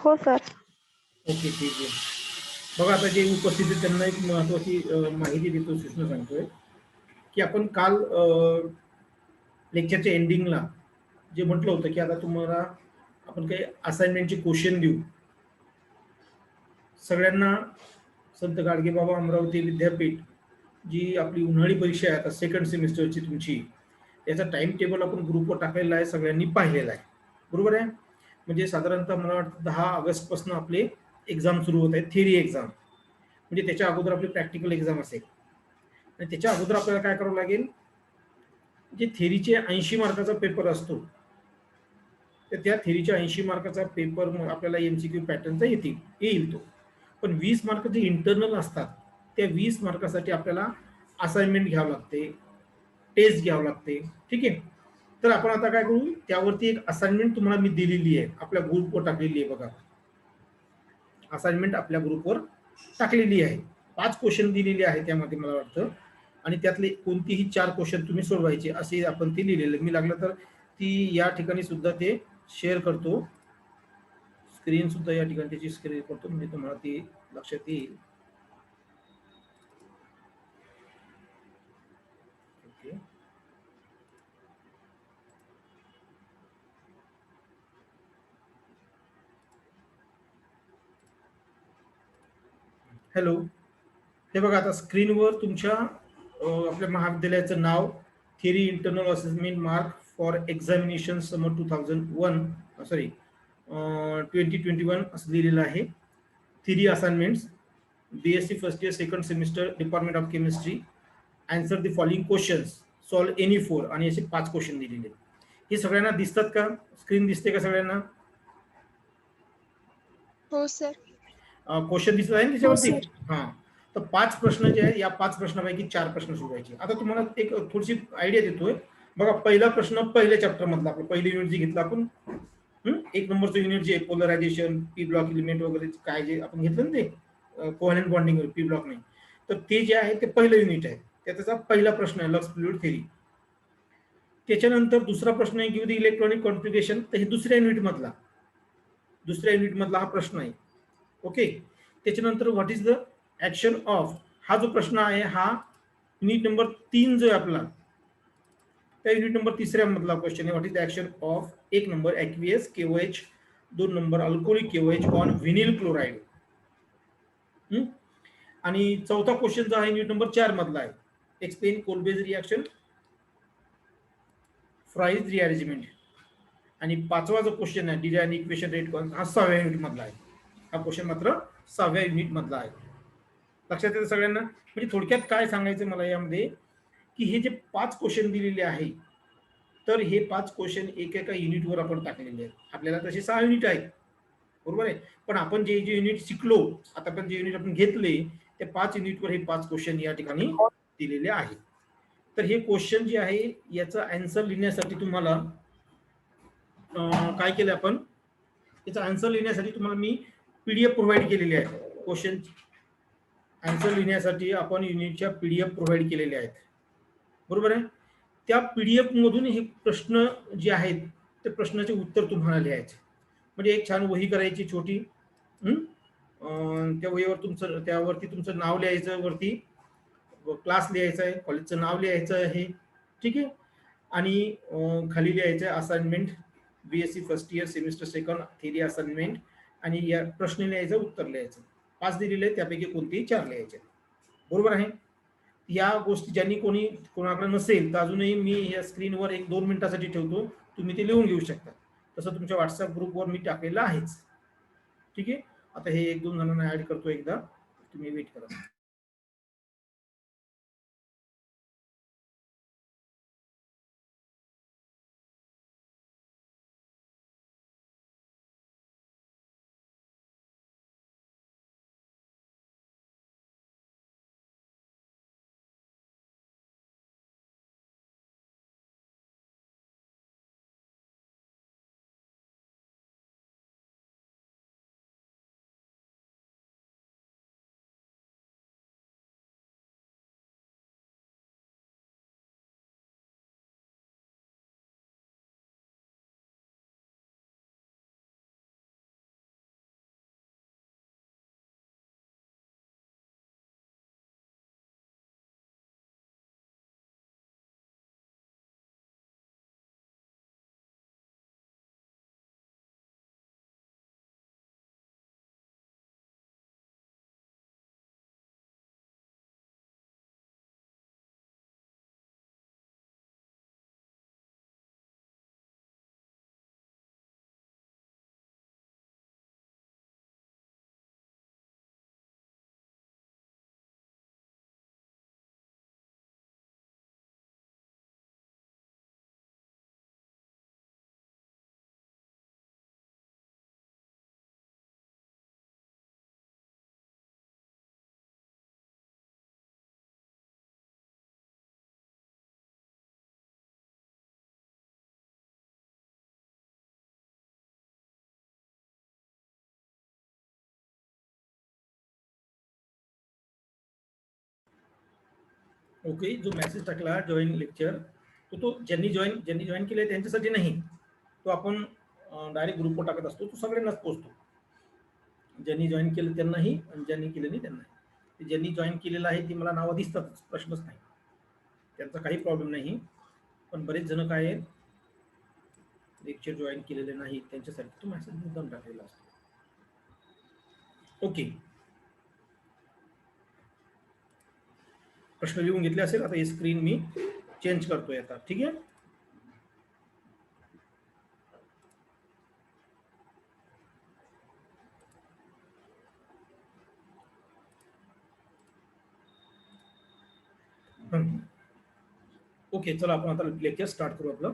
हो sir. Okay, ठीक आहे. बघा आता जे उपस्थित आहेत त्यांना एक महत्त्वाची माहिती देतो, सूचना सांगतोय, की आपण काल लेक्चरच्या एंडिंगला जे म्हटलं होतं, की आता तुम्हाला आपण काही असाइनमेंटचे क्वेश्चन देऊ. सगळ्यांना संत गाडगेबाबा अमरावती विद्यापीठ जी आपली उन्हाळी परीक्षा आहे आता सेकंड सेमिस्टरची तुमची, त्याचा टाइम टेबल आपण ग्रुपवर टाकलेला आहे, सगळ्यांनी पाहिलेला आहे. बरोबर आहे? म्हणजे साधारणतः मला वाटतं 10 ऑगस्टपासून आपले एक्झाम सुरू होत आहेत, थिअरी एक्झाम. म्हणजे त्याच्या अगोदर आपली प्रॅक्टिकल एक्झाम असेल आणि त्याच्या अगोदर आपल्याला काय करावं लागेल, जे थेरीचे 80 मार्काचा पेपर असतो, तर त्या थेरीच्या 80 मार्काचा पेपर मग आपल्याला एमसीक्यू पॅटर्नचा येईल तो. पण 20 मार्क जे इंटरनल असतात, त्या 20 मार्कासाठी आपल्याला असाइनमेंट घ्यावं लागते, टेस्ट घ्यावं लागते. ठीक आहे. तर आपण आता काय करू, त्यावरती एक असाइनमेंट तुम्हाला मी दिलेली आहे, आपल्या ग्रुपवर टाकलेली आहे बघा. असाइनमेंट आपल्या ग्रुपवर टाकलेली आहे. 5 क्वेश्चन दिलेले आहे त्यामध्ये मला वाटतं आणि त्यातले कोणतीही 4 क्वेश्चन तुम्ही सोडवायचे असे आपण ते लिहिलेलं. मी लागलं तर ती या ठिकाणी सुद्धा ते शेअर करतो. स्क्रीन सुद्धा या ठिकाणी त्याची शेअर करतो म्हणजे तुम्हाला ती लक्षात येईल. ओके. हॅलो. हे बघा आता स्क्रीनवर तुमच्या आपल्या महाविद्यालयाचं नाव, theory internal assessment mark for examination summer 2001 sorry 2021 असं लिहिलेलं आहे. Theory assignments, BSc first year second semester, department of chemistry, answer the following questions, solve any 4 आणि असे 5 क्वेश्चन दिलेले. हे सगळ्यांना दिसतात का? स्क्रीन दिसते का सगळ्यांना? हो सर. क्वेश्चन दिसत आहे ना हो त्याच्यावरती? सर. हां. तर 5 प्रश्न जे आहे, या 5 प्रश्नापैकी 4 प्रश्न सोडवायचे. आता तुम्हाला एक थोडीशी आयडिया देतोय. बघा पहिला प्रश्न पहिल्या चॅप्टरमधला, आपलं पहिलं युनिट जे घेतलं आपण, 1 नंबरचं युनिट जे पोलरायझेशन, पी ब्लॉक एलिमेंट वगैरे काय जे आपण घेतलं ना ते कोव्हॅलेंट बॉन्डिंग पी ब्लॉक नाही. तर ते जे आहे ते पहिलं युनिट आहे. त्याचा पहिला प्रश्न आहे लक्स फ्लुइड थेरी. त्याच्यानंतर दुसरा प्रश्न आहे गिव्ह द इलेक्ट्रॉनिक कॉन्फिगरेशन, तर हे दुसऱ्या युनिटमधला हा प्रश्न आहे. ओके. त्याच्यानंतर what is the action of, हा जो प्रश्न आहे हा युनिट नंबर 3 जो आहे आपला, त्या युनिट नंबर 3 मधला क्वेश्चन आहे. What is the action of 1 number aqueous KOH, 2 number alcoholic KOH on vinyl chloride. आणि चौथा क्वेश्चन जो आहे युनिट नंबर 4 मधला आहे, एक्सप्लेन कोलबेज रिॲक्शन, फ्राईज रिअरेंजमेंट. आणि 5वा जो क्वेश्चन आहे डिराइन इक्वेशन रेट, हा 6व्या युनिट मधला आहे. हा क्वेश्चन मात्र 6व्या युनिट मधला आहे. लक्षात येतं सगळ्यांना? म्हणजे थोडक्यात काय सांगायचं मला यामध्ये, की हे जे 5 क्वेश्चन दिलेले आहे, तर हे 5 क्वेश्चन एकेका युनिटवर आपण टाकलेले आहेत. आपल्याला तसे 6 युनिट आहेत, बरोबर आहे. पण आपण जे जे युनिट शिकलो, आता आपण जे युनिट आपण घेतले, त्या 5 युनिटवर हे 5 क्वेश्चन या ठिकाणी दिलेले आहेत. तर हे क्वेश्चन जे आहे याचा आन्सर लिहिण्यासाठी तुम्हाला काय केलं आपण, याचा आन्सर लिहिण्यासाठी तुम्हाला मी PDF प्रोव्हाइड केलेली आहे. क्वेश्चन आन्सर लिहिण्यासाठी आपण युनिटच्या PDF प्रोव्हाइड केलेल्या आहेत, बरोबर आहे. त्या PDF मधून हे प्रश्न जे आहेत ते प्रश्नाचे उत्तर तुम्हाला लिहायचे. म्हणजे एक छान वही करायची छोटी, त्या वहीवर त्यावरती तुमचं नाव लिहायचं, वरती क्लास लिहायचा आहे, कॉलेजचं नाव लिहायचं आहे. ठीक आहे. आणि खाली लिहायचं आहे assignment BSc first year semester second theory assignment, आणि या प्रश्न लिहायचं, उत्तर लिहायचं. 5 दिलेले त्यापैकी कोणतेही 4 लिहायचे, बरोबर आहे. या गोष्टी ज्यांनी कोणाकडे नसेल तर अजूनही मी या स्क्रीनवर 1-2 मिनिटासाठी ठेवतो, तुम्ही ते लिहून घेऊ शकता. तसं तुमच्या व्हॉट्सअप ग्रुपवर मी टाकलेलं आहेच. ठीक आहे. आता हे 1-2 जणांना ऍड करतो एकदा, तुम्ही वेट करा. ओके, जो मेसेज टाकला जॉईन लेक्चर तो ज्यांनी जॉईन केले त्यांच्यासाठी नाही, तो आपण डायरेक्ट ग्रुपवर टाकत असतो, तो सगळ्यांनाच पोहोचतो. ज्यांनी जॉईन केलं त्यांनाही आणि ज्यांनी केलं नाही त्यांनाही. ज्यांनी जॉईन केलेलं आहे ते मला नावं दिसतातच, प्रश्नच नाही, त्यांचा काही प्रॉब्लेम नाही. पण बरेच जण काय आहेत, लेक्चर जॉईन केलेले नाही, त्यांच्यासाठी तो मेसेज मुद्दाम टाकलेला असतो. ओके, प्रश्न लिहून घेतले असेल. आता ही स्क्रीन मी चेंज करतोय आता, ठीक आहे. ओके, चला आपण आता लेक्चर स्टार्ट करू. आपलं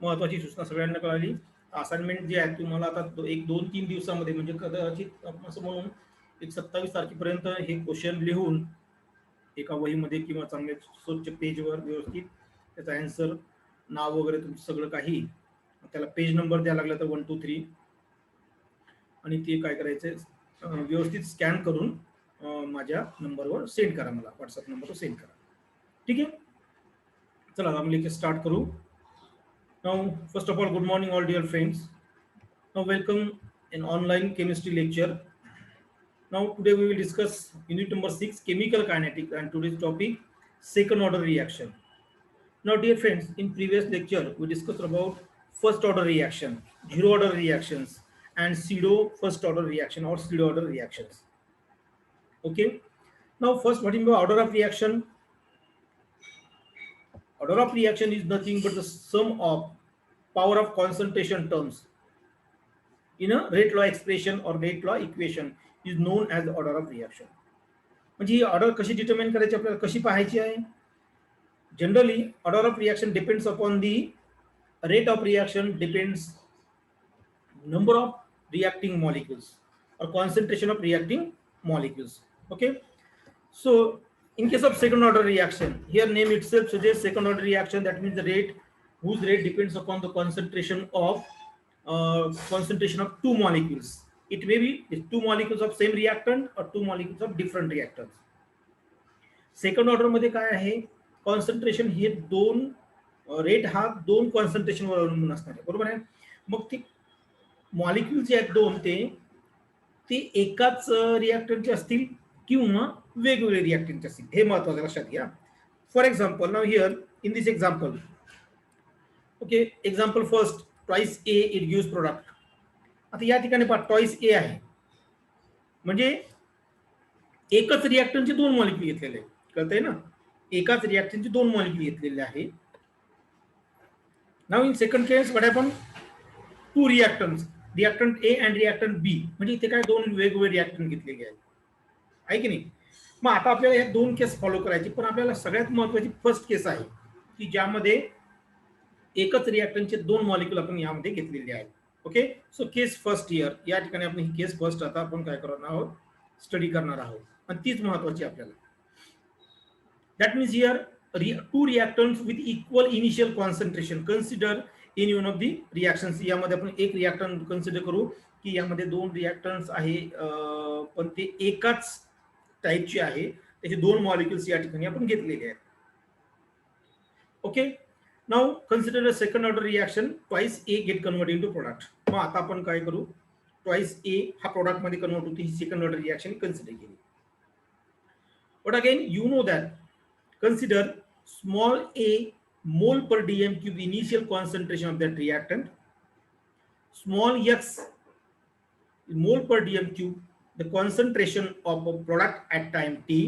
महत्वाची सूचना सगळ्यांना कळाली. असाइनमेंट जे आहे तुम्हाला आता 1-2-3 दिवसामध्ये, म्हणजे कदाचित असं म्हणून एक 27 तारखेपर्यंत हे क्वेश्चन लिहून एका वहीमध्ये किंवा चांगल्या स्वच्छ पेजवर व्यवस्थित त्याचा आन्सर, नाव वगैरे तुमचं सगळं काही, त्याला पेज नंबर द्यायला लागला तर 1 2 3, आणि ते काय करायचं व्यवस्थित स्कॅन करून माझ्या नंबरवर सेंड करा, मला व्हॉट्सअप नंबरवर सेंड करा, ठीक आहे. चला आपण लेक्चर स्टार्ट करू. Now, first of all, good morning, all dear friends. Now, welcome in online chemistry lecture. Now, today we will discuss unit number 6, chemical kinetics, and today's topic, second order reaction. Now, dear friends, in previous lecture we discussed about first order reaction, zero order reactions, and pseudo first order reaction or pseudo order reactions. Okay. Now, first, what is the order of reaction? Order of reaction is nothing but the sum of power of concentration terms in a rate law expression or rate law equation is known as the order of reaction. म्हणजे ही order कशी determine करायची, आपल्याला कशी पाहायची आहे? Generally order of reaction depends upon the rate of reaction depends number of reacting molecules or concentration of reacting molecules. Okay, so in case of second order reaction, here name itself suggests second order reaction, that means the rate whose rate depends upon the concentration of two molecules. It may be two molecules of same reactant or two molecules of different reactants. Second order मध्ये काय आहे, concentration हे दोन rate हा दोन concentration वर अवलंबून असणार आहे, बरोबर आहे. मग ती मॉलिक्यूल जे आहेत दोन ते एकाच रिएक्टंटचे असतील किंवा वेगवेगळे रिएक्टंटचे असतील, हे महत्त्वाचं लक्षात घ्या. For example, now here in this example, okay, example first, twice A it gives product. आता या ठिकाणी पहा, ट्वाइस ए आहे म्हणजे एकच रिएक्टंटचे दोन मॉलिक्यूल घेतलेले आहे, कळतंय ना, एकाच रिएक्टंटचे दोन मॉलिक्यूल घेतलेले आहे. Now in second case what happen, two reactants, reactant A and reactant B, म्हणजे इथे काय दोन वेगवेगळे रिएक्टंट घेतलेले आहेत, आहे की नाही. मग आता आपल्याला या दोन केस फॉलो करायची, पण आपल्याला सगळ्यात महत्त्वाची फर्स्ट केस आहे की ज्यामध्ये एकच रिएक्टंटचे दोन मॉलिक्यूल आपण यामध्ये घेतलेले आहेत. Okay, so case first here, या ठिकाणी आपण ही केस फर्स्ट आता आपण काय करणार आहोत, स्टडी करणार आहोत, आणि तीच महत्त्वाची आपल्याला. That means here two reactants with equal initial concentration consider in one of the reactions. यामध्ये आपण एक रिएक्टंट कन्सिडर करू की यामध्ये दोन रिएक्टंट्स आहे, पण ते एकाच टाइपचे आहे, त्याचे दोन मॉलिक्युल्स या ठिकाणी आपण घेतलेले आहेत. ओके, नाउ कन्सिडर अ सेकंड ऑर्डर रिएक्शन, ट्वाइस ए गेट कन्वर्ट इनटू प्रोडक्ट. मग आता आपण काय करू, ट्वाइस ए हा प्रोडक्ट मध्ये कन्वर्ट होते, ही सेकंड ऑर्डर रिएक्शन कन्सिडर केली. But again you know that, consider small a mole per dm cube initial concentration of that reactant, small x mole per dm cube the concentration of a product at time t.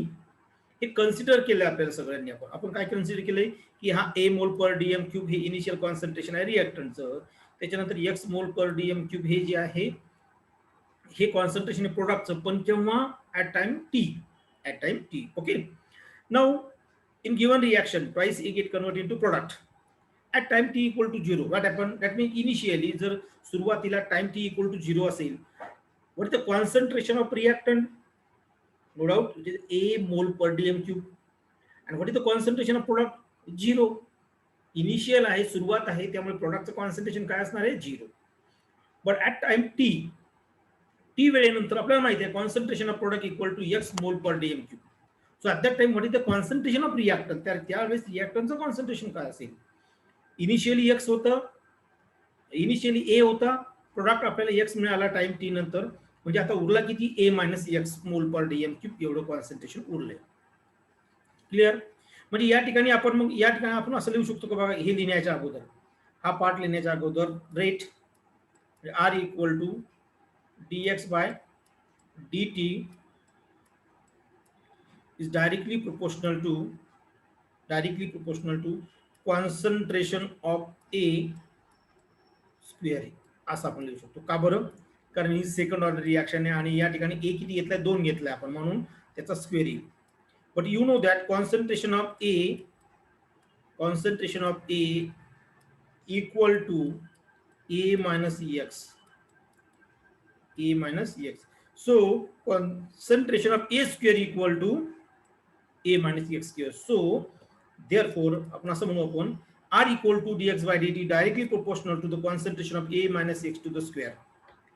हे consider केलं आपल्याला सगळ्यांनी. आपण काय consider केलंय की हा a मोल पर डीएम क्यूब हे इनिशियल कॉन्सन्ट्रेशन आहे रिएक्टंटचं, त्याच्यानंतर x mole per DM cube हे जे आहे हे कॉन्सन्ट्रेशन आहे प्रोडक्टचं, पण केव्हा, at time T. Okay, now in given reaction twice A get converted into product at time t equal to 0. What happened, that means initially जर सुरुवातीला time t equal to 0 असेल, what is the concentration of reactant? No doubt it is A mole per dm cube. And what is the concentration of product? 0. Initial आहे, सुरुवात आहे, त्यामुळे प्रोडक्टचं concentration काय असणार आहे, 0. बट ॲट टाइम टी वेळेनंतर आपल्याला माहिती आहे concentration of product equal to x mole per DM cube. So at that time what is the concentration of reactant, त्यावेळेस रिॲक्टंटचं कॉन्सन्ट्रेशन काय असेल? इनिशियली एक्स होतं, इनिशियली ए होता, प्रोडक्ट आपल्याला एक्स मिळाला टाइम टी नंतर, म्हणजे आता उरला किती? ए मायनस एक्स मोल पर डीएम क्यूब एवढं कॉन्सन्ट्रेशन उरलंय. क्लिअर? म्हणजे या ठिकाणी आपण असं लिहू शकतो का बघा, हे लिहिण्याच्या अगोदर, हा पार्ट लिहिण्याच्या अगोदर rate are equal to dx by dt is directly proportional to concentration of A square असं आपण लिहू शकतो. का बरं? कारण ही सेकंड ऑर्डर रिॲक्शन आहे आणि या ठिकाणी ए किती घेतलाय? 2 घेतलाय आपण, म्हणून त्याचा स्क्वेअर येईल. But you know that concentration of A equal to A minus x. So concentration of A square equal to A minus X square. So therefore आपण असं म्हणू, आपण R equal to dx by dt directly proportional to the concentration of A minus X to the square.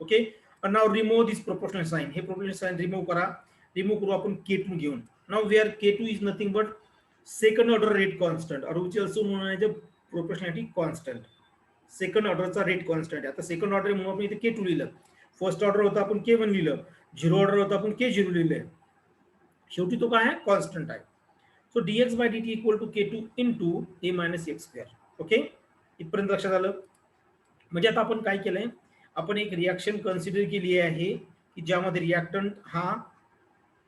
Okay, and now remove this proportional sign. हे proportional sign remove करू आपण K2 घेऊन. Now where K2 is nothing but second order rate constant or which also known as the proportionality constant. Second ऑर्डरचा rate constant आहे. आता second order म्हणून आपण इथे K2 लिहिलं, फर्स्ट ऑर्डर होता आपण K1 लिहिलं, झिरो ऑर्डर होता आपण K0 लिहिलंय, शेवटी तो काय आहे? कॉन्स्टंट आहे. So dx by dt equal to K2 into A minus x square. Okay, इथपर्यंत लक्षात आलं? म्हणजे आता आपण काय केलंय, आपण एक रिॲक्शन कन्सिडर केली आहे की ज्यामध्ये रिॲक्टंट हा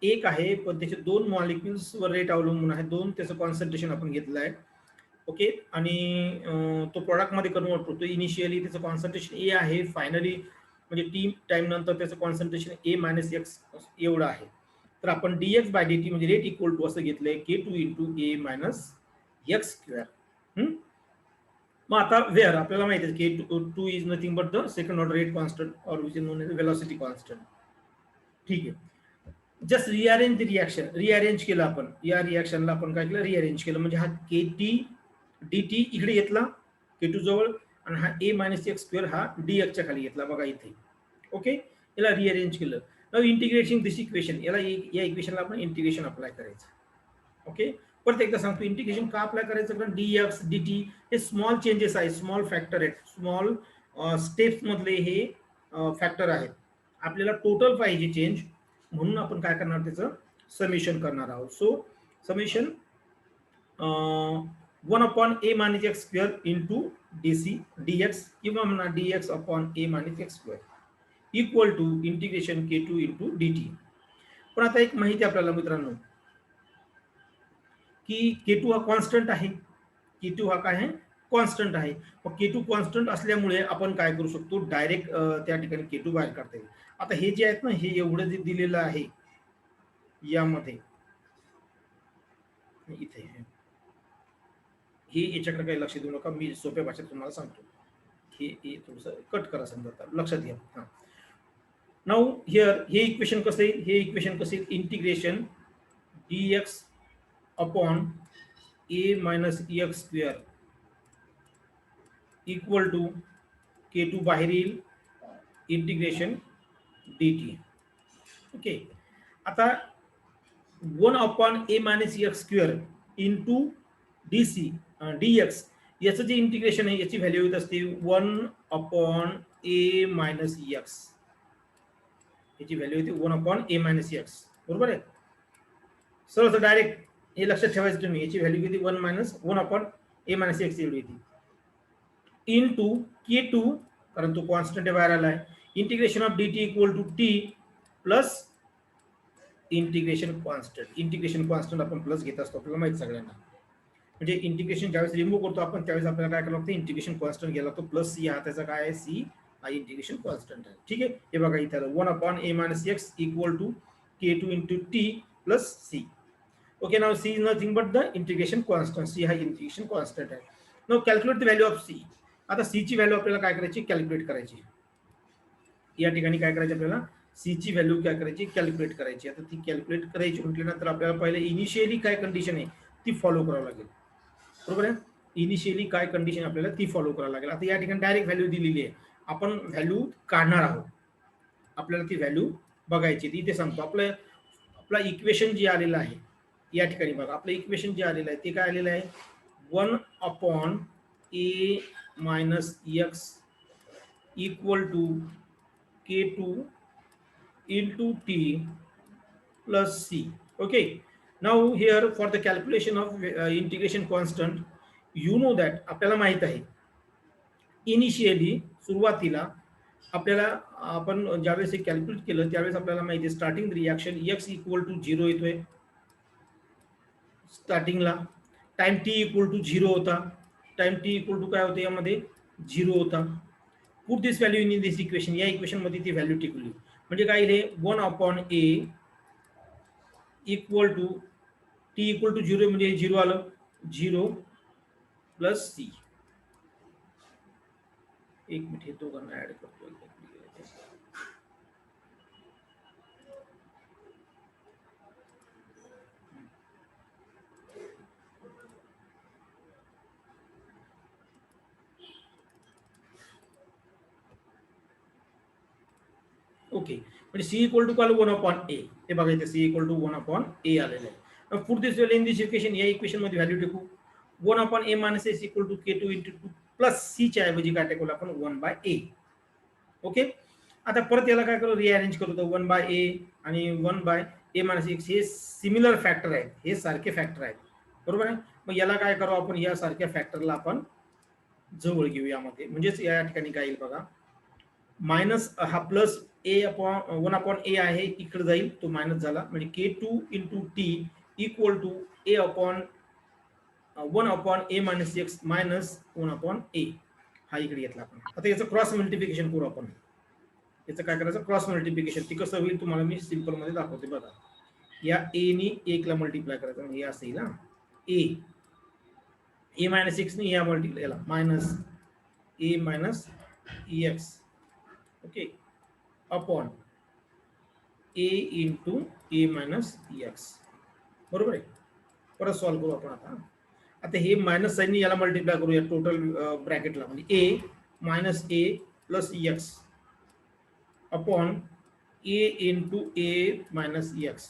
एक आहे, पण त्याचे 2 मॉलिक्युल्स वर रेट अवलंबून आहे, 2 त्याचं कॉन्सन्ट्रेशन आपण घेतलं आहे. ओके, आणि तो प्रॉडक्टमध्ये कन्वर्ट होतो. इनिशियली त्याचं कॉन्सन्ट्रेशन ए आहे, फायनली म्हणजे टी टाइम नंतर त्याचं कॉन्सन्ट्रेशन ए मायनस एक्स एवढं आहे. तर आपण dx बाय dt म्हणजे रेट इक्वल टू असं घेतलंय K2 into A minus x square. मग आता वेअर आपल्याला माहिती आहे K2 is nothing but the second order rate constant और which is known as velocity constant. ठीक आहे, just rearrange the reaction, rearrange केलं आपण, या रिॲक्शनला आपण काय केलं? रिअरेंज केलं. म्हणजे हा KT dt इकडे घेतला K2 जवळ, आणि हा ए मायनस एक्स स्क्वेअर हा dx च्या खाली घेतला बघा इथे. ओके, याला रिअरेंज केलं. नाउ इंटिग्रेटिंग दिस इक्वेशन, याला या इक्वेशनला आपण इंटिग्रेशन अप्लाय करायचं. ओके, परत एकदा सांगतो, इंटिग्रेशन का अप्लाय करायचं? कारण dx dt हे स्मॉल चेंजेस आहेत, स्मॉल फॅक्टर आहेत, स्मॉल स्टेप्स मधले हे फॅक्टर आहेत. आपल्याला टोटल पाहिजे चेंज, म्हणून आपण काय करणार? त्याचं समेशन करणार आहोत. So summation 1 upon A minus x square into DC dx किंवा म्हणा dx upon A minus x square equal to integration K2 into dt. पण आता एक माहिती आपल्याला मित्रांनो की K2 हा कॉन्स्टंट आहे, K2 हा काय आहे? कॉन्स्टंट आहे. मग K2 कॉन्स्टंट असल्यामुळे आपण काय करू शकतो? डायरेक्ट त्या ठिकाणी K2 बाहेर काढता येईल. आता हे जे आहेत ना, हे एवढं जे दिलेलं आहे यामध्ये, इथे हे याच्याकडे काही लक्ष देऊ नका, मी सोप्या भाषेत तुम्हाला सांगतो. हे थोडंसं कट करा, समजा लक्षात घ्या. हां, नाउ हिअर हे इक्वेशन कसं येईल? हे इक्वेशन कसं येईल? Integration dx upon A minus x square equal to K2 बाहेर येईल, इंटिग्रेशन dt. ओके, आता 1 upon A minus x square into DC dx याचं जे इंटिग्रेशन आहे याची व्हॅल्यू येत असते 1 अपॉन ए मायनस एक्स. याची व्हॅल्यू येते 1 अपॉन ए मायनस एक्स. बरोबर आहे? सरळ डायरेक्ट हे लक्षात ठेवायचं तुम्ही, याची व्हॅल्यू किती? 1 अपॉन ए मायनस एक्स एवढी येते इंटू K2, कारण तो कॉन्स्टंट बाहेर आला आहे. Integration of dt equal to t plus integration constant. Integration constant आपण प्लस घेत असतो, आपल्याला माहिती सगळ्यांना. म्हणजे इंटिग्रेशन ज्यावेळेस रिमूव्ह करतो आपण, त्यावेळेस आपल्याला काय करावं लागतं? इंटिग्रेशन कॉन्स्टंट घ्यायला लागतो. प्लस सी हा त्याचा काय आहे? सी हा इंटिग्रेशन कॉन्स्टंट आहे. ठीक आहे, हे बघा इथे 1 upon A minus x equal to K2 into t plus C. Okay, now C is nothing but the integration constant. C हा इंटिग्रेशन कॉन्स्टंट आहे. Now calculate the value of C. आता C ची व्हॅल्यू आपल्याला काय करायची? Calculate करायची. या ठिकाणी काय करायचं? आपल्याला सी ची व्हॅल्यू काय करायची? कॅल्क्युलेट करायची. आता ती कॅल्क्युलेट करायची म्हटल्यानंतर आपल्याला पहिले इनिशियली काय कंडिशन आहे ती फॉलो करावं लागेल. बरोबर आहे? इनिशियली काय कंडिशन आपल्याला ती फॉलो करावं लागेल. आता या ठिकाणी डायरेक्ट व्हॅल्यू दिलेली आहे, आपण व्हॅल्यू काढणार आहोत, आपल्याला ती व्हॅल्यू बघायची. इथे सांगतो आपला इक्वेशन जे आलेलं आहे, या ठिकाणी बघा आपलं इक्वेशन जे आलेलं आहे ते काय आलेलं आहे 1/a minus x equal to k2 into t plus c. Okay, now here for the calculation of integration constant, you know that आपल्याला माहित आहे इनिशियली सुरुवातीला आपल्याला आपण ज्यावेळेस हे कॅल्क्युलेट केलं त्यावेळेस आपल्याला माहिती आहे starting reaction x equal to 0 येतोय स्टार्टिंगला, टाइम t इक्वल टू 0 होता, टाइम t इक्वल टू काय होते यामध्ये 0 होता. Put this value in this equation, या इक्वेशन मध्ये ती व्हॅल्यू टिकली म्हणजे काय रे 1/a equal to t equal to 0 म्हणजे 0 आलं 0 प्लस c. एक मिनिट हे दोघांना ऍड करतो. ओके म्हणजे सी इक्वल टू काय 1/a हे बघायचं सी इक्वल टू 1/a आलेलं आहे. Put this value in this equation, या इक्वेशन मध्ये व्हॅल्यू टाकू 1/a minus s equal to k2 into 2 plus c च्या ऐवजी काय टाकू आपण 1/a. ओके आता परत याला काय करू रिअरेंज करू तर 1/a आणि 1/a मायनस x हे सिमिलर फॅक्टर आहेत, हे सारखे फॅक्टर आहेत बरोबर आहे. मग याला काय करू आपण या सारख्या फॅक्टरला आपण जवळ घेऊ यामध्ये, म्हणजेच या ठिकाणी काय येईल बघा मायनस हा प्लस a अपॉन 1/a आहे इकडे जाईल तो मायनस झाला म्हणजे k2 into t equal to a upon 1/a minus x minus 1/a हा इकडे घेतला आपण. आता याचं क्रॉस मल्टिप्लिकेशन करू आपण, याचं काय करायचं क्रॉस मल्टिप्लिकेशन, ते कसं होईल तुम्हाला मी सिंपल मध्ये दाखवते बघा. या a नी 1 ला मल्टिप्लाय करायचं म्हणजे हे असं येईल ना a मायनस x ने या मल्टिप्लाय याला minus a minus x okay upon a into a minus x बरोबर आहे. परत सॉल्व करू आपण आता हे मायनस साईनने याला मल्टिप्लाय करूया टोटल ब्रॅकेटला म्हणजे a minus a plus x upon a into a minus x.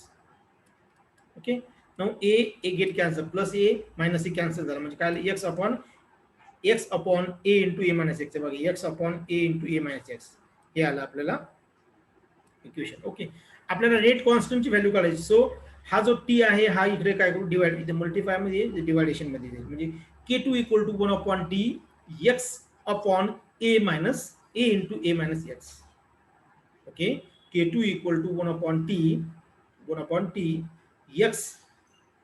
Okay now a get cancel plus a minus a cancel झाला म्हणजे काय x upon a into a minus x बघा x upon a into a minus x हे आलं आपल्याला equation. Okay आपल्याला rate कॉन्स्टंटची value काढायची. So हा जो टी आहे हा इकडे काय करू डिवाइड इथे मल्टिप्लाय मध्ये डिवायडेशन मध्ये येईल म्हणजे k2 equal to 1/t x upon a minus a into a minus x. Okay k2 equal to 1/t x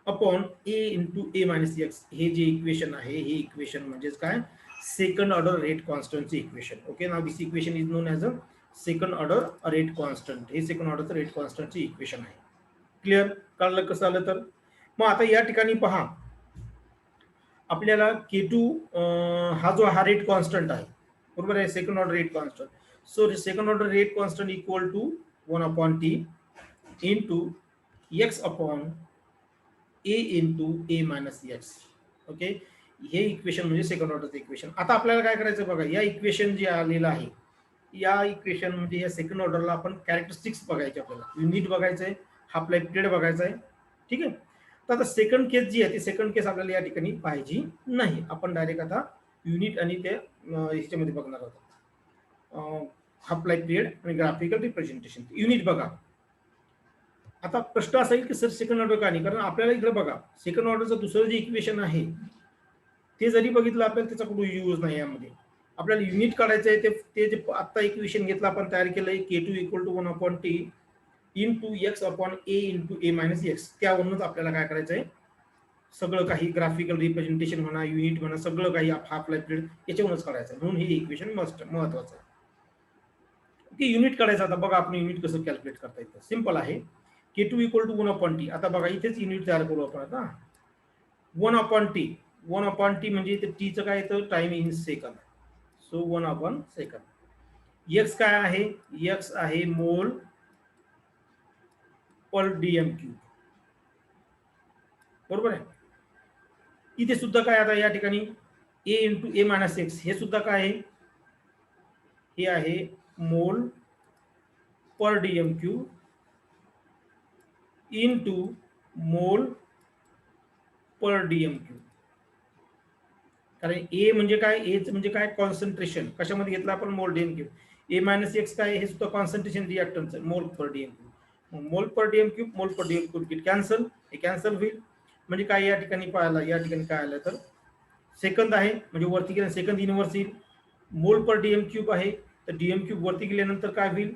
upon a into a minus x हे जे इक्वेशन आहे हे इक्वेशन म्हणजेच काय सेकंड ऑर्डर रेट कॉन्स्टंटचे equation. Okay now this equation is known as a second order rate constant, हे second ऑर्डरचं rate कॉन्स्टंटचे इक्वेशन आहे. क्लिअर कळलं कसं आलं तर. मग आता या ठिकाणी पहा आपल्याला k2 हा जो हा रेट कॉन्स्टंट आहे बरोबर आहे second order rate constant. So second order rate constant equal to 1/t into x upon a into a minus x. Okay हे इक्वेशन म्हणजे सेकंड ऑर्डरचं इक्वेशन. आता आपल्याला काय करायचं बघा या इक्वेशन जे आलेलं आहे या इक्वेशन म्हणजे या सेकंड ऑर्डरला आपण कॅरेक्टरिस्टिक्स बघायचे, आपल्याला युनिट बघायचं आहे, हाफ लाईफ पिरियड बघायचा आहे. ठीक आहे तर आता सेकंड केस जी आहे ती सेकंड केस आपल्याला या ठिकाणी पाहिजे नाही, आपण डायरेक्ट आता युनिट आणि ते ह्याच्यामध्ये बघणार आहोत हाफ लाईफ पिरियड आणि ग्राफिकल रिप्रेझेंटेशन. युनिट बघा आता प्रश्न असा येईल की सर सेकंड ऑर्डर का नाही, कारण आपल्याला इकडे बघा सेकंड ऑर्डरचं दुसरं जे इक्वेशन आहे ते जरी बघितलं आपल्याला त्याचा कुठे यूज नाही यामध्ये. आपल्याला युनिट काढायचं आहे ते जे आता इक्वेशन घेतलं आपण तयार केलंय k2 equal to 1/t into x upon a into a minus X, त्यावरूनच आपल्याला काय करायचं आहे सगळं काही ग्राफिकल रिप्रेझेंटेशन म्हणा युनिट म्हणा सगळं काही हाफ लाईफ पिरियड याच्यावरूनच काढायचं आहे, म्हणून हे इक्वेशन महत्वाचं आहे. ओके युनिट काढायचं. आता बघा आपण युनिट कसं कॅल्क्युलेट करता येतं, सिंपल आहे k2 इक्वल टू 1/t. आता बघा इथेच युनिट तयार करू आपण आता 1/t म्हणजे इथे t चं काय येतं time in second. So 1/s. x काय आहे x आहे मोल पर dm क्यूब बरोबर आहे. इथे सुद्धा काय आता या ठिकाणी a into a minus x हे सुद्धा काय आहे हे आहे मोल पर dm क्यूब इंटू मोल पर डीएम क्यूब. कारण ए म्हणजे काय, एच म्हणजे काय, कॉन्सन्ट्रेशन. कशामध्ये घेतलं आपण, मोल डीएम क्यूब. ए मायनस एक्स काय, हे सुद्धा कॉन्सन्ट्रेशन रिएक्टन्स, मोल पर डीएम क्यूब. मोल पर डीएम क्यूब, मोल पर डीएम क्यूब कॅन्सल, हे कॅन्सल होईल. म्हणजे काय या ठिकाणी पाहायला, या ठिकाणी काय आलं तर सेकंद आहे, म्हणजे वरती गेल्या सेकंद इनवर्स येईल. मोल पर डीएम क्यूब आहे, तर डीएम क्यूब वरती गेल्यानंतर काय होईल,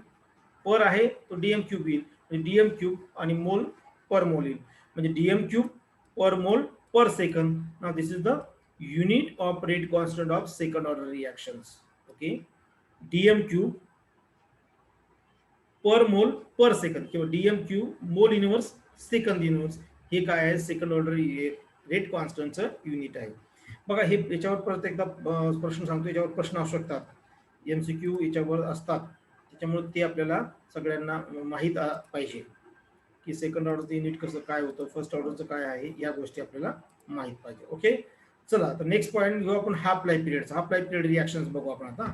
पर आहे तो डीएम क्यूब येईल. म्हणजे डीएम क्यूब आणि मोल पर मोल येईल. म्हणजे डीएम क्यूब पर मोल per second. Now this is the unit of rate constant of second order reactions. Okay, dm cube पर मोल पर सेकंद किंवा DM cube mole inverse second inverse, हे काय आहे, सेकंड ऑर्डर रेट कॉन्स्टंटचं युनिट आहे. बघा हे याच्यावर परत एकदा प्रश्न सांगतो, याच्यावर प्रश्न असू शकतात, एमसीक्यू याच्यावर असतात, त्याच्यामुळे ते आपल्याला सगळ्यांना माहीत पाहिजे की सेकंड ऑर्डरचं युनिट कसं काय होतं, फर्स्ट ऑर्डरचं काय आहे, या गोष्टी आपल्याला माहीत पाहिजे. ओके, चला तर नेक्स्ट पॉईंट घेऊ आपण, half life period. Half life period reactions बघू आपण आता.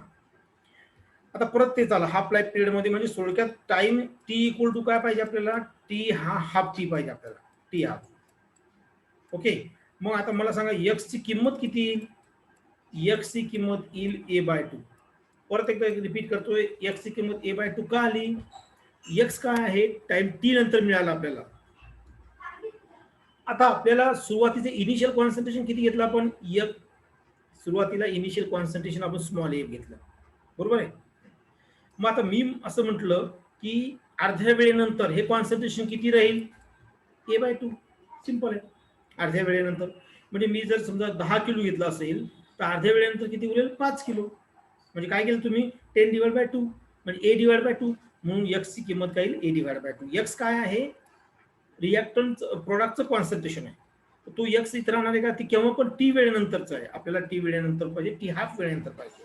आता परत ते झालं हाफ लाईफ पिरियड मध्ये, म्हणजे थोडक्यात टाइम टी इक्वल टू काय पाहिजे आपल्याला, टी हा हाफ टी पाहिजे आपल्याला, टी हाफ. ओके, मग आता मला सांगा एक्स ची किंमत किती येईल, एक्स ची किंमत येईल ए बाय टू. परत एकदा रिपीट करतोय, एक्स ची किंमत ए बाय टू का आली, एक्स काय आहे, टाइम टी नंतर मिळाला आपल्याला. आता आपल्याला सुरुवातीचे इनिशियल कॉन्सन्ट्रेशन किती घेतलं आपण, एक, सुरुवातीला इनिशियल कॉन्सन्ट्रेशन आपण स्मॉल ए घेतलं, बरोबर आहे. मग आता मी असं म्हटलं की अर्ध्या वेळेनंतर हे कॉन्सन्ट्रेशन किती राहील, ए बाय टू. सिंपल आहे, अर्ध्या वेळेनंतर. म्हणजे मी जर समजा 10 किलो घेतलं असेल तर अर्ध्या वेळेनंतर किती उरेल, 5 किलो. म्हणजे काय केलं तुम्ही, 10 डिवाइड बाय 2, म्हणजे ए डिवाइड बाय 2. म्हणून एक्स ची किंमत काय येईल, ए डिवाइड बाय 2. एक्स काय आहे, रिएक्टंट प्रोडक्टचं कॉन्सन्ट्रेशन आहे. तो एक्स इथं राहणार आहे का, ती केव्हा पण टी वेळेनंतरचं आहे. आपल्याला टी वेळेनंतर पाहिजे, टी हाफ वेळेनंतर पाहिजे.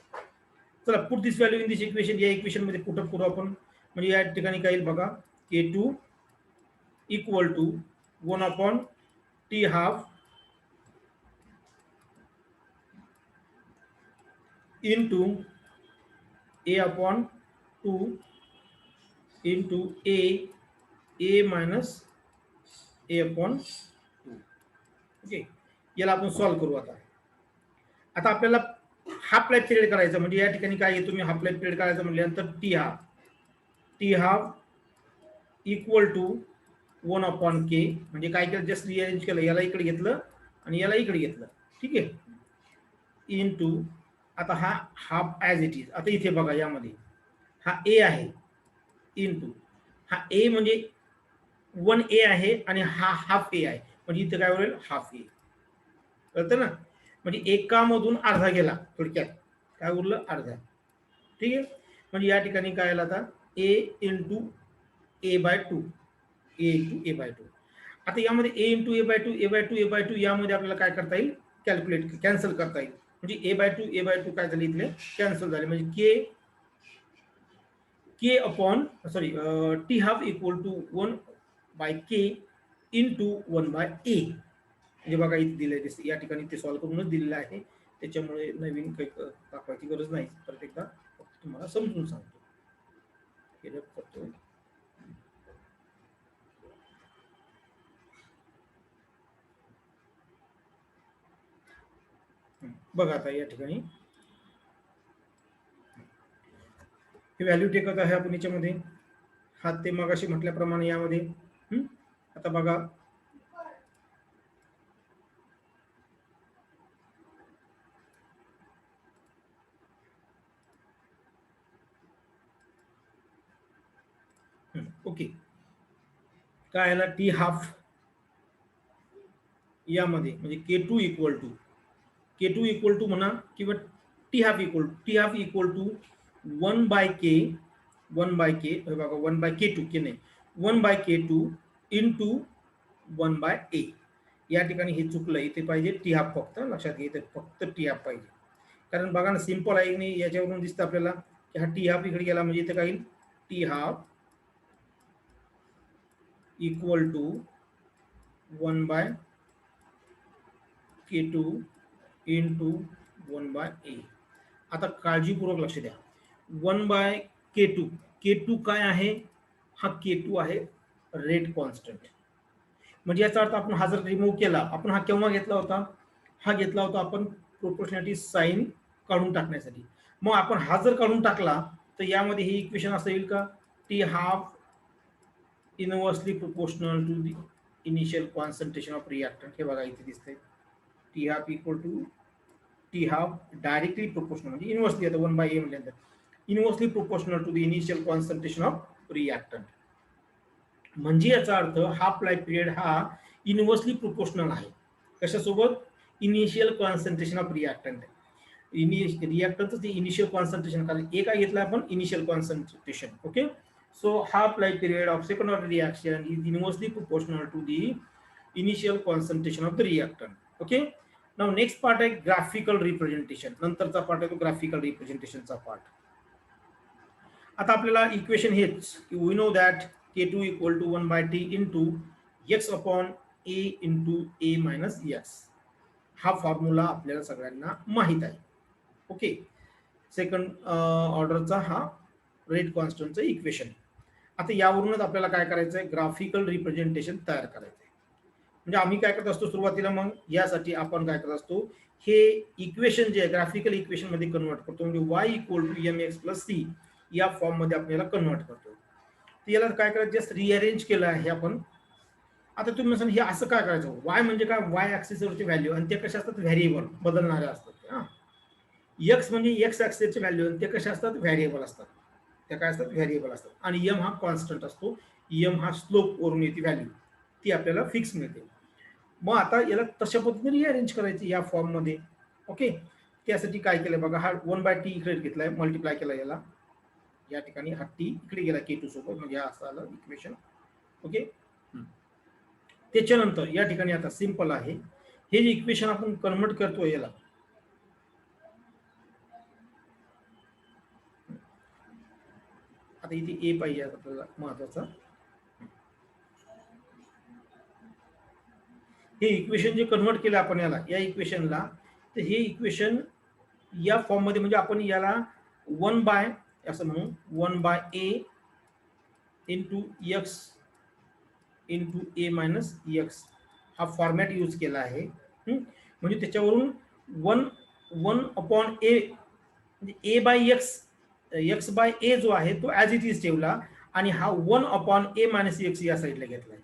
चला put this value in this equation, या इक्वेशन मध्ये कुठं करू आपण, म्हणजे या ठिकाणी काय येईल बघा, K2 equal to 1 upon t half into A upon 2 into A minus A upon 2. Okay, याला आपण सॉल्व्ह करू. आता आपल्याला हाफ लाईफ पिरियड करायचं, म्हणजे या ठिकाणी काय आहे, तुम्ही हाफ लाईफ पिरियड करायचं म्हटल्यानंतर T half equal to 1 upon K. म्हणजे काय केलं, जस्ट रिअरेंज केलं, याला इकडे घेतलं आणि याला इकडे घेतलं, ठीक आहे. इनटू, आता हा हाफ ॲज इट इज. आता इथे बघा यामध्ये हा ए आहे, इनटू हा ए म्हणजे 1 ए आहे आणि हा हाफ ए आहे, म्हणजे इथे काय होईल, हाफ ए. कळतं ना, म्हणजे एकामधून अर्धा गेला, थोडक्यात काय उरलं, अर्धा. ठीक आहे, म्हणजे या ठिकाणी काय आलं आता, ए इंटू ए बाय 2, ए इंटू ए बाय 2. आता यामध्ये ए इंटू ए बाय 2, ए बाय 2, ए बाय 2 यामध्ये आपल्याला काय करता येईल, कॅल्क्युलेट, कॅन्सल करता येईल. म्हणजे ए बाय 2 काय झाले, इथले कॅन्सल झाले. म्हणजे K upon sorry T half equal to 1 by K into 1 by A. म्हणजे बघा इथे दिले, या ठिकाणी ते सॉल्व्ह करूनच दिलेलं आहे, त्याच्यामुळे नवीन काही दाखवायची गरज नाही. परत एकदा तुम्हाला समजून सांगतो, हे करतो. बघा आता या ठिकाणी हे व्हॅल्यू टेकत आहे आपण याच्यामध्ये, हा ते मगाशी म्हटल्याप्रमाणे यामध्ये. आता बघा ओके, काय आला, टी हाफ यामध्ये म्हणजे K2 इक्वल टू म्हणा किंवा T half equal to 1 by K बघा 1 बाय K2 के नाही 1 बाय K2 इंटू 1 बाय ए. या ठिकाणी हे चुकलं, इथे पाहिजे टी हाफ, फक्त लक्षात घ्या, फक्त टी हाफ पाहिजे. कारण बघा ना, सिंपल आहे नाही, याच्यावरून दिसतं आपल्याला की हा टी हाफ इकडे गेला, म्हणजे इथे काय T half equal to 1 by K2 into 1 by A. आता काळजीपूर्वक लक्ष द्या, 1 बाय K2 काय आहे, हा K2 आहे रेट कॉन्स्टंट. म्हणजे याचा अर्थ आपण हा जर रिमूव्ह केला, आपण हा केव्हा घेतला होता, हा घेतला होता आपण प्रोपोर्शनॅलिटी साईन काढून टाकण्यासाठी. मग आपण हा जर काढून टाकला तर यामध्ये हे इक्वेशन असं येईल का, t half inversely proportional to the initial concentration of reactant. हे बघा इथे दिसतंय, t half equal to t half directly proportional म्हणजे इनवर्सली, आता 1/a म्हटल्यानंतर inversely proportional to the initial concentration of reactant. म्हणजे याचा अर्थ हाफ लाईफ पिरियड हा इनवर्सली प्रोपोर्शनल आहे कशासोबत, इनिशियल कॉन्सन्ट्रेशन ऑफ रिएक्टंट. रिएक्टंटचं ते इनिशियल कॉन्सन्ट्रेशन, कारण ए काय घेतलं आपण, initial concentration. Okay, so half life period of second order reaction is inversely proportional to the initial concentration of the reactant. Okay, now next part आहे graphical representation. नंतरचा part आहे तो graphical representation चा part. आता आपल्याला equation हेच की we know that K2 equal to 1/T into x upon a into a minus x. हा फॉर्म्युला आपल्याला सगळ्यांना माहित आहे. ओके, सेकंड ऑर्डरचा हा रेट कॉन्स्टंटचं इक्वेशन. आता यावरूनच आपल्याला काय करायचं आहे, ग्राफिकल रिप्रेझेंटेशन तयार करायचं आहे. म्हणजे आम्ही काय करत असतो सुरुवातीला, मग यासाठी आपण काय करत असतो, हे इक्वेशन जे आहे ग्राफिकल इक्वेशन मध्ये कन्वर्ट करतो. म्हणजे y equal to mx plus C या फॉर्म मध्ये आपल्याला कन्वर्ट करतो. तर याला काय करायचं, जस्ट रिअरेंज केलं आहे आपण. आता तुम्ही म्हणसान हे असं काय करायचं, y म्हणजे काय, y ऍक्सिसवरची व्हॅल्यू, आणि ते कशा असतात, व्हेरिएबल बदलणारे असतात. हा, x म्हणजे x ऍक्सिसचे व्हॅल्यू, आणि ते कशा असतात, व्हेरिएबल असतात. त्या काय असतात, व्हेरिएबल असतात. आणि m हा कॉन्स्टंट असतो, m हा स्लोप वरून येते व्हॅल्यू, ती आपल्याला फिक्स मिळते. मग आता याला तशा पद्धतीने रिअरेंज करायची या फॉर्म मध्ये. ओके, त्यासाठी काय केलं बघा, हा 1/t इकडे घेतलाय, मल्टिप्लाय केला याला, या ठिकाणी हा टी इकडे गेला K2 सोबत, म्हणजे असं आलं इक्वेशन. ओके, त्याच्यानंतर या ठिकाणी आता सिंपल आहे, हे जे इक्वेशन आपण कन्वर्ट करतोय याला, आता इथे ए पाहिजे आपल्याला महत्वाचा. हे इक्वेशन जे कन्वर्ट केलं आपण याला, या इक्वेशनला, तर हे इक्वेशन या फॉर्म मध्ये, म्हणजे आपण याला 1 असं म्हणू, 1/a into x into A minus x हा फॉर्मॅट यूज केला आहे. म्हणजे त्याच्यावरून 1/a म्हणजे a/x जो आहे तो ऍज इट इज ठेवला, आणि हा 1/a-x या साईडला घेतलाय.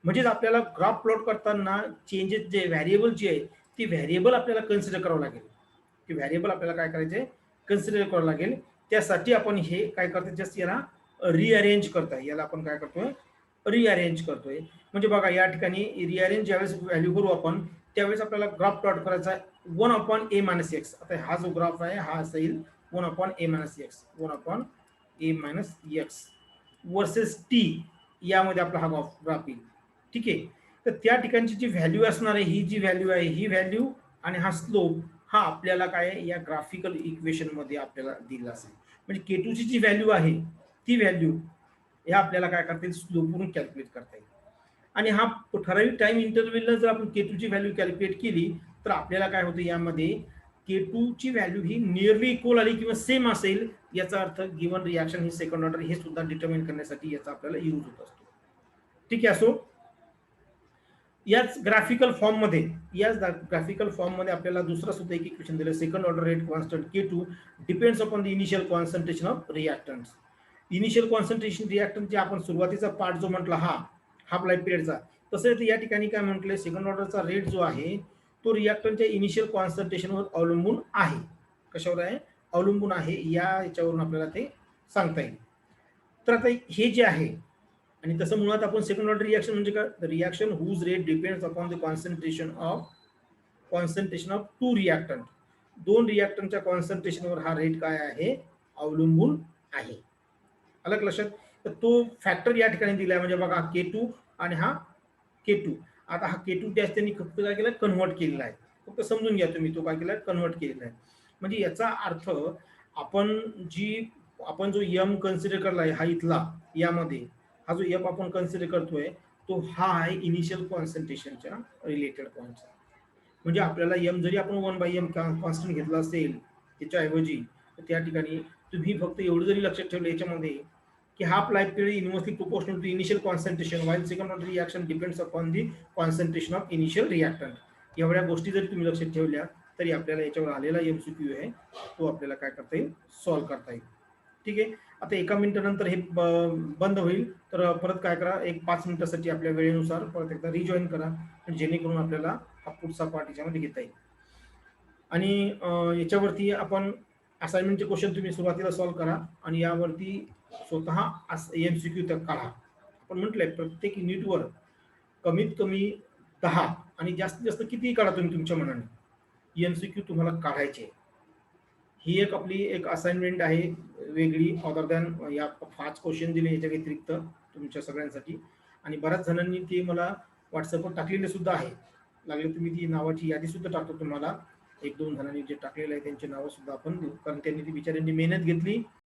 म्हणजेच आपल्याला ग्राफ प्लॉट करताना चेंजेस जे व्हॅरिएबल जे आहे, ती व्हॅरिएबल आपल्याला कन्सिडर करावं लागेल. ती व्हॅरिएबल आपल्याला काय करायचे, कन्सिडर करावं लागेल. त्यासाठी आपण हे काय करतोय, जस्ट याला रिअरेंज करतोय. याला आपण काय करतोय, रिअरेंज करतोय. म्हणजे बघा या ठिकाणी रिअरेंज ज्यावेळेस व्हॅल्यू करू आपण, त्यावेळेस आपल्याला ग्राफ प्लॉट करायचा आहे 1/a-x. आता हा जो ग्राफ आहे हा असेल 1/a-x, 1/a-x वर्सेस टी, यामध्ये आपला हा ग्राफ येईल. ठीक आहे, तर त्या ठिकाणची जी व्हॅल्यू असणार आहे, ही जी व्हॅल्यू आहे, ही व्हॅल्यू आणि हा स्लोप हा आपल्याला काय या ग्राफिकल इक्वेशन मध्ये आपल्याला दिला असेल. म्हणजे K2 ची जी व्हॅल्यू आहे, ती व्हॅल्यू हे आपल्याला काय करता येईल, स्लोपवरून कॅल्क्युलेट करता येईल. आणि हा ठराविक टाइम इंटरव्हलला जर आपण K2 ची व्हॅल्यू कॅल्क्युलेट केली, तर आपल्याला काय होतं, यामध्ये K2 ची व्हॅल्यू ही नियरली इक्वल आली किंवा सेम असेल, याचा अर्थ गिवन रिएक्शन ही सेकंड ऑर्डर हे सुद्धा डिटर्मिन करण्यासाठी याचा आपल्याला यूज होत असतो. ठीक आहे, असो याच ग्राफिकल फॉर्म मध्ये आपल्याला दुसरा सुद्धा एक इक्वेशन दिलं, second order rate constant K2 depends upon the initial concentration of reactants. Initial concentration reactant जे आपण सुरुवातीचा पार्ट जो म्हटला, हा हाफ लाईफ पिरियडचा, तसं या ठिकाणी काय म्हटलंय, सेकंड ऑर्डरचा रेट जो आहे तो रिएक्टंटच्या इनिशियल कॉन्सन्ट्रेशनवर अवलंबून आहे. कशावर आहे, अवलंबून आहे, याच्यावरून आपल्याला ते सांगता येईल. तर आता हे जे आहे, आणि तसं मुळात आपण सेकंड ऑर्डर रिएक्शन म्हणजे काय, reaction whose rate depends upon the concentration of two reactant. दोन रिएक्टंटच्या कॉन्सन्ट्रेशनवर हा रेट काय आहे, अवलंबून आहे. अलग लक्षात. तर तो फॅक्टर या ठिकाणी दिलाय, म्हणजे बघा K2 आणि हा K2. आता हा K2 डॅश त्यांनी फक्त काय केलं, कन्वर्ट केलेला आहे. फक्त समजून घ्या तुम्ही, तो काय केलाय, कन्वर्ट केलेला आहे. म्हणजे याचा अर्थ आपण जो यम कन्सिडर करलाय, हा इथला यामध्ये हा जो एफ आपण कन्सिडर करतोय, तो हा आहे इनिशियल कॉन्सन्ट्रेशनच्या रिलेटेड पॉईंटचा. म्हणजे आपल्याला एम जरी आपण 1/m कॉन्स्टंट घेतला असेल त्याच्याऐवजी, तर त्या ठिकाणी तुम्ही फक्त एवढं जरी लक्षात ठेवलं याच्यामध्ये, की half life period inversely proportional to initial concentration while second order reaction depends upon the concentration of initial reactant. एवढ्या गोष्टी जरी तुम्ही लक्षात ठेवल्या तरी आपल्याला याच्यावर आलेला एमसीक्यू आहे तो आपल्याला काय करता येईल, सॉल्व्ह करता येईल। ठीक आहे, आता 1 मिनिटानंतर हे बंद होईल, तर परत काय करा, एक 5 मिनिटासाठी आपल्या वेळेनुसार परत एकदा रिजॉईन करा, जेणेकरून आपल्याला हा पुढचा पार्ट याच्यामध्ये घेता येईल। आणि याच्यावरती आपण असाइनमेंटचे क्वेश्चन तुम्ही सुरुवातीला सॉल्व्ह करा आणि यावरती स्वतः एमसीक्यू तर काढा। आपण म्हटलंय प्रत्येक युनिटवर कमीत कमी 10 आणि जास्तीत जास्त कितीही काढा तुम्ही तुमच्या मनाने, एमसीक्यू तुम्हाला काढायचे। ही एक आपली एक असाइनमेंट आहे वेगळी, अदर दॅन या 5 क्वेश्चन दिले याच्या व्यतिरिक्त तुमच्या सगळ्यांसाठी। आणि बऱ्याच जणांनी ते मला व्हॉट्सअपवर टाकलेले सुद्धा आहे, लागले तुम्ही ती नावाची यादी सुद्धा टाकतो तुम्हाला, 1-2 जणांनी जे टाकलेलं आहे त्यांची नावं सुद्धा आपण देऊ, कारण त्यांनी ती बिचाऱ्यांनी मेहनत घेतली